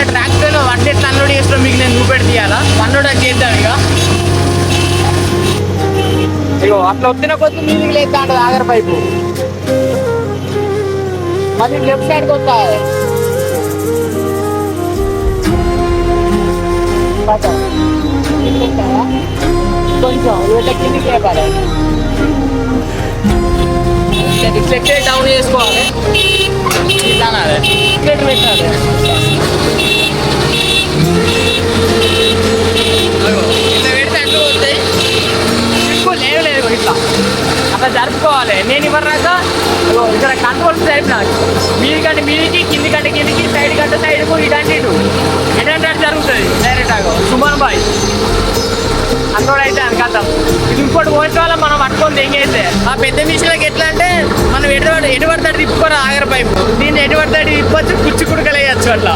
tractor వడ్డీ ఎట్లా unload చేస్తాం మీకు నేను చూపెట్టి తీయాలా అన్లోడ్ అది చేద్దాం ఇగో అట్లా వచ్చిన కొద్ది మీదికి లేదా అంటది ఆగర్ పైపు మళ్ళీ లెఫ్ట్ సైడ్కి వస్తాయి కొంచెం ఇట్లా కిందికి లేపాలి సెక్షన్ డౌన్ చేసుకోవాలి ఇట్లా అనాలి ప్లేట్ పెట్టాలి ఇట్లా పెడితే అడ్డు పోతాయి లేదు లేదు ఇట్లా అట్లా జరుపుకోవాలి నేను ఇవ్వరాక ఇక్కడ కంట్రోల్ టైప్ నాకు మీది కంటే మీదికి కింది కంటే కిందికి సైడ్ కంటే సైడ్కు ఇటంటే ఇటు ఎటంటే అటు జరుగుతుంది డైరెక్ట్ ఆగో సుమన్ బాయ్ అన్నోడు అయితే అనుకద్దాం ఇది ఇంకోటి పోయిన వల్ల మనం పట్టుకొని తెంగైతే ఆ పెద్ద మిషన్లకి ఎట్లా అంటే మనం ఎటు పడతాడు తిప్పుకొని ఆగర పైపు దీన్ని ఎటు పడతాడు తిప్పొచ్చు కుచ్చి కుడకలేయచ్చు అట్లా